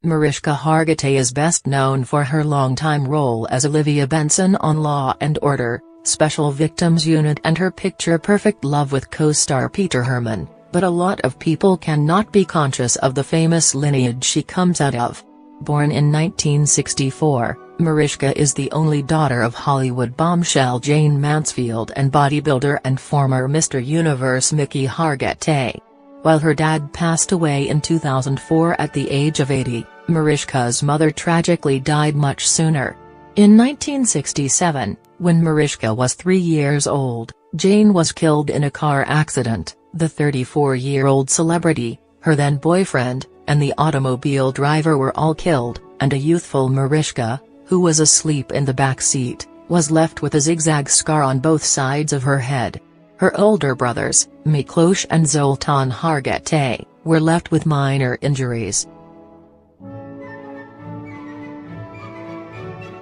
Mariska Hargitay is best known for her longtime role as Olivia Benson on Law & Order, Special Victims Unit and her picture-perfect love with co-star Peter Herman, but a lot of people cannot be conscious of the famous lineage she comes out of. Born in 1964, Mariska is the only daughter of Hollywood bombshell Jayne Mansfield and bodybuilder and former Mr. Universe Mariska Hargitay. While her dad passed away in 2004 at the age of 80, Mariska's mother tragically died much sooner. In 1967, when Mariska was 3 years old, Jayne was killed in a car accident. The 34-year-old celebrity, her then boyfriend, and the automobile driver were all killed, and a youthful Mariska, who was asleep in the back seat, was left with a zigzag scar on both sides of her head. Her older brothers, Miklos and Zoltan Hargitay, were left with minor injuries.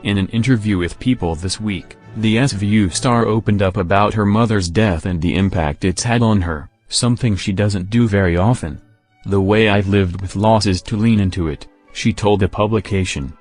In an interview with People this week, the SVU star opened up about her mother's death and the impact it's had on her, something she doesn't do very often. "The way I've lived with loss is to lean into it," she told the publication.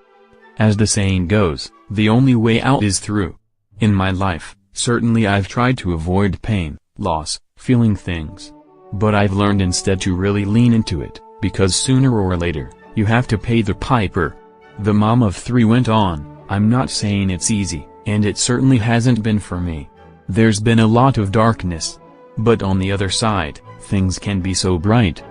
"As the saying goes, the only way out is through. In my life, certainly I've tried to avoid pain, loss, feeling things. But I've learned instead to really lean into it, because sooner or later, you have to pay the piper." The mom of 3 went on, "I'm not saying it's easy, and it certainly hasn't been for me. There's been a lot of darkness. But on the other side, things can be so bright."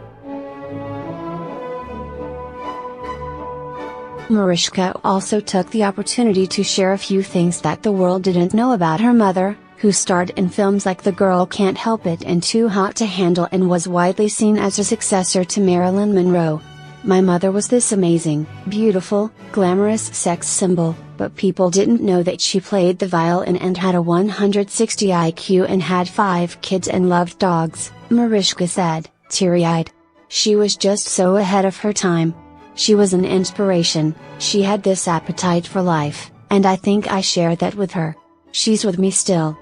Mariska also took the opportunity to share a few things that the world didn't know about her mother, who starred in films like The Girl Can't Help It and Too Hot to Handle and was widely seen as a successor to Marilyn Monroe. "My mother was this amazing, beautiful, glamorous sex symbol, but people didn't know that she played the violin and had a 160 IQ and had 5 kids and loved dogs," Mariska said, teary-eyed. "She was just so ahead of her time. She was an inspiration, she had this appetite for life, and I think I share that with her. She's with me still."